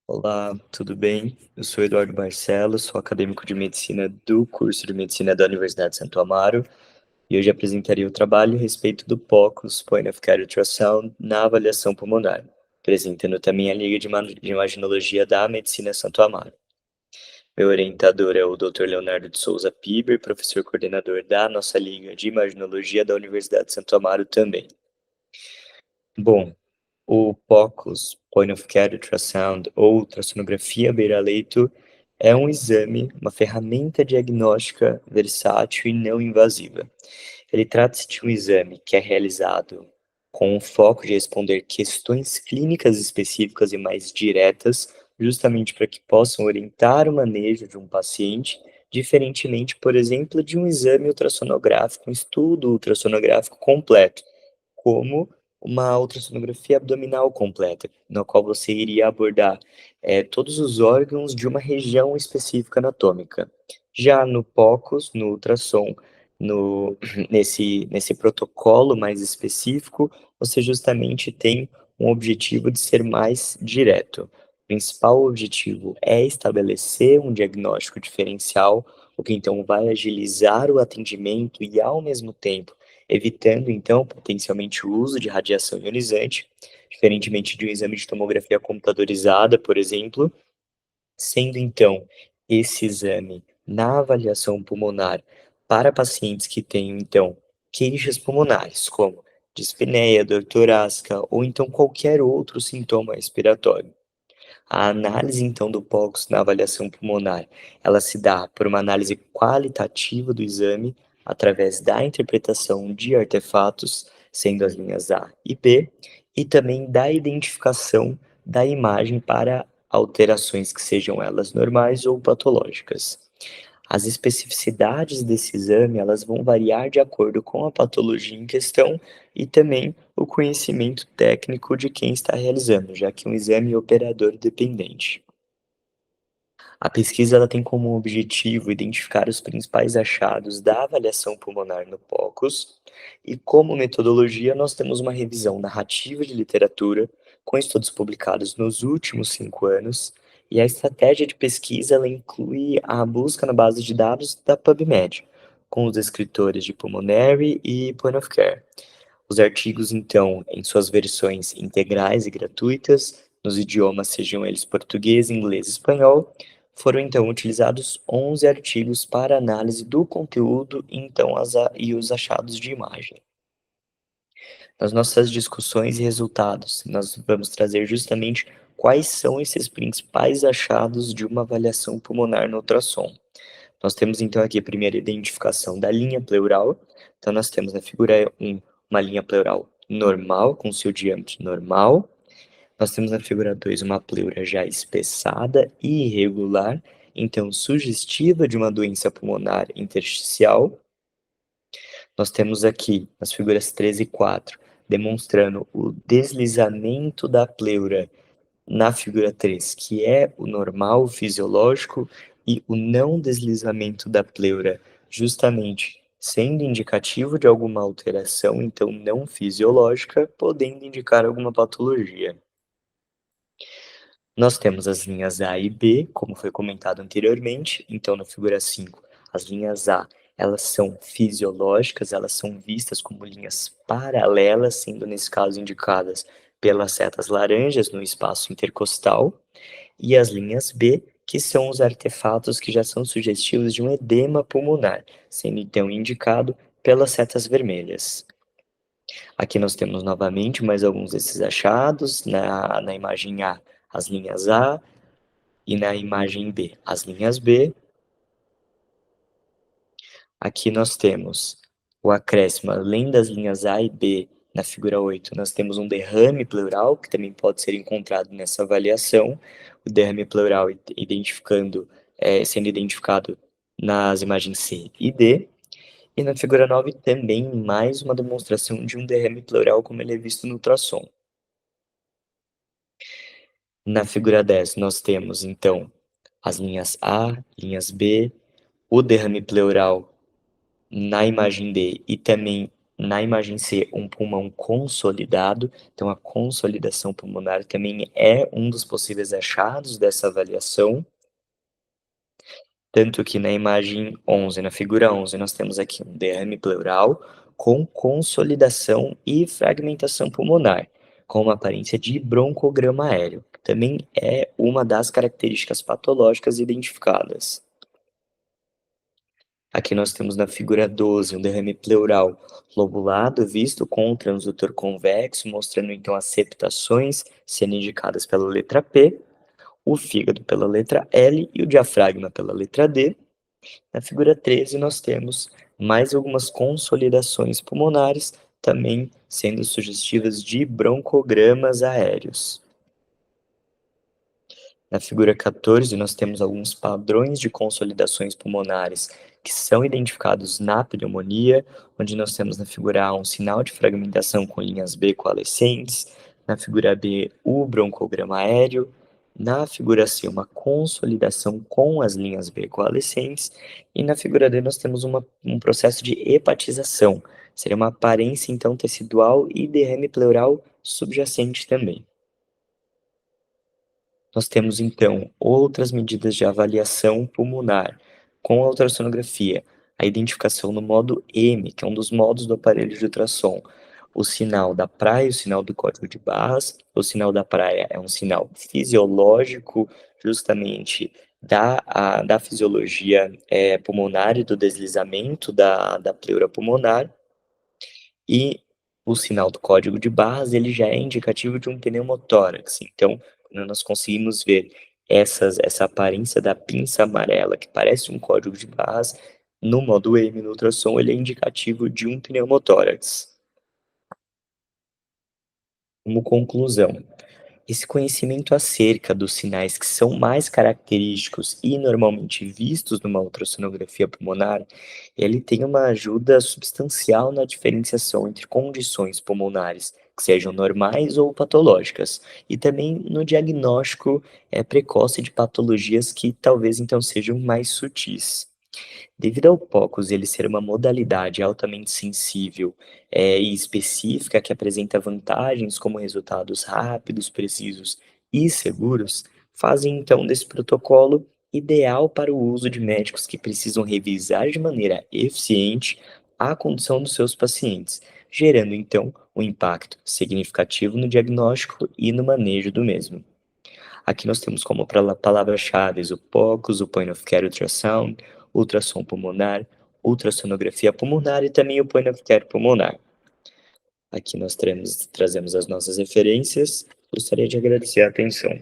Olá, tudo bem? Eu sou Eduardo Barcelos, sou acadêmico de medicina do curso de medicina da Universidade de Santo Amaro e hoje apresentarei o trabalho a respeito do POCUS, Point of Care Ultrasound, na avaliação pulmonar, apresentando também a Liga de Imaginologia da Medicina Santo Amaro. Meu orientador é o Dr. Leonardo de Souza Piber, professor coordenador da nossa Liga de Imaginologia da Universidade de Santo Amaro também. Bom, o POCUS, Point of Care Ultrasound, ou ultrassonografia beira-leito, é um exame, uma ferramenta diagnóstica versátil e não invasiva. Ele trata-se de um exame que é realizado com o foco de responder questões clínicas específicas e mais diretas, justamente para que possam orientar o manejo de um paciente, diferentemente, por exemplo, de um exame ultrassonográfico, um estudo ultrassonográfico completo, como uma ultrassonografia abdominal completa, na qual você iria abordar todos os órgãos de uma região específica anatômica. Já no POCUS, no ultrassom, no, nesse protocolo mais específico, você justamente tem um objetivo de ser mais direto. O principal objetivo é estabelecer um diagnóstico diferencial, o que então vai agilizar o atendimento e, ao mesmo tempo, evitando então potencialmente o uso de radiação ionizante, diferentemente de um exame de tomografia computadorizada, por exemplo, sendo então esse exame na avaliação pulmonar para pacientes que tenham então queixas pulmonares, como dispneia, dor torácica ou então qualquer outro sintoma respiratório. A análise, então, do POCUS na avaliação pulmonar, ela se dá por uma análise qualitativa do exame através da interpretação de artefatos, sendo as linhas A e B, e também da identificação da imagem para alterações que sejam elas normais ou patológicas. As especificidades desse exame, elas vão variar de acordo com a patologia em questão e também o conhecimento técnico de quem está realizando, já que é um exame é operador dependente. A pesquisa ela tem como objetivo identificar os principais achados da avaliação pulmonar no POCUS e, como metodologia, nós temos uma revisão narrativa de literatura com estudos publicados nos últimos 5 anos, e a estratégia de pesquisa ela inclui a busca na base de dados da PubMed, com os escritores de Pulmonary e Point of Care. Os artigos, então, em suas versões integrais e gratuitas, nos idiomas sejam eles português, inglês e espanhol, foram então utilizados 11 artigos para análise do conteúdo então, e os achados de imagem. Nas nossas discussões e resultados, nós vamos trazer justamente quais são esses principais achados de uma avaliação pulmonar no ultrassom. Nós temos então aqui a primeira identificação da linha pleural. Então, nós temos na figura 1 uma linha pleural normal, com seu diâmetro normal. Nós temos na figura 2 uma pleura já espessada e irregular, então sugestiva de uma doença pulmonar intersticial. Nós temos aqui nas figuras 3 e 4, demonstrando o deslizamento da pleura na figura 3, que é o normal, o fisiológico, e o não deslizamento da pleura, justamente sendo indicativo de alguma alteração, então não fisiológica, podendo indicar alguma patologia. Nós temos as linhas A e B, como foi comentado anteriormente. Então, na figura 5, as linhas A, elas são fisiológicas, elas são vistas como linhas paralelas, sendo nesse caso indicadas pelas setas laranjas no espaço intercostal, e as linhas B, que são os artefatos que já são sugestivos de um edema pulmonar, sendo então indicado pelas setas vermelhas. Aqui nós temos novamente mais alguns desses achados, na imagem A, as linhas A, e na imagem B, as linhas B. Aqui nós temos o acréscimo, além das linhas A e B, na figura 8, nós temos um derrame pleural, que também pode ser encontrado nessa avaliação, o derrame pleural sendo identificado nas imagens C e D, e na figura 9 também mais uma demonstração de um derrame pleural como ele é visto no ultrassom. Na figura 10 nós temos então as linhas A, linhas B, o derrame pleural na imagem D e também Na imagem C, um pulmão consolidado, então a consolidação pulmonar também é um dos possíveis achados dessa avaliação, tanto que na imagem 11, na figura 11, nós temos aqui um derrame pleural com consolidação e fragmentação pulmonar, com uma aparência de broncograma aéreo, que também é uma das características patológicas identificadas. Aqui nós temos na figura 12 um derrame pleural lobulado visto com um transdutor convexo, mostrando então as septações sendo indicadas pela letra P, o fígado pela letra L e o diafragma pela letra D. Na figura 13 nós temos mais algumas consolidações pulmonares, também sendo sugestivas de broncogramas aéreos. Na figura 14, nós temos alguns padrões de consolidações pulmonares que são identificados na pneumonia, onde nós temos na figura A um sinal de fragmentação com linhas B coalescentes, na figura B o broncograma aéreo, na figura C uma consolidação com as linhas B coalescentes, e na figura D nós temos um processo de hepatização, seria uma aparência então tecidual e derrame pleural subjacente também. Nós temos, então, outras medidas de avaliação pulmonar com a ultrassonografia, a identificação no modo M, que é um dos modos do aparelho de ultrassom, o sinal da praia, o sinal do código de barras. O sinal da praia é um sinal fisiológico, justamente da fisiologia pulmonar e do deslizamento da pleura pulmonar. E o sinal do código de barras, ele já é indicativo de um pneumotórax. Então, quando nós conseguimos ver essa aparência da pinça amarela, que parece um código de barras, no modo M no ultrassom, ele é indicativo de um pneumotórax. Como conclusão, esse conhecimento acerca dos sinais que são mais característicos e normalmente vistos numa ultrassonografia pulmonar, ele tem uma ajuda substancial na diferenciação entre condições pulmonares que sejam normais ou patológicas, e também no diagnóstico precoce de patologias que talvez então sejam mais sutis. Devido ao POCUS ele ser uma modalidade altamente sensível, e específica, que apresenta vantagens como resultados rápidos, precisos e seguros, fazem então desse protocolo ideal para o uso de médicos que precisam revisar de maneira eficiente a condição dos seus pacientes, gerando então um impacto significativo no diagnóstico e no manejo do mesmo. Aqui nós temos como palavras-chave o POCUS, o Point of Care Ultrasound, ultrassom pulmonar, ultrassonografia pulmonar e também o Point of Care pulmonar. Aqui nós trazemos as nossas referências. Gostaria de agradecer a atenção.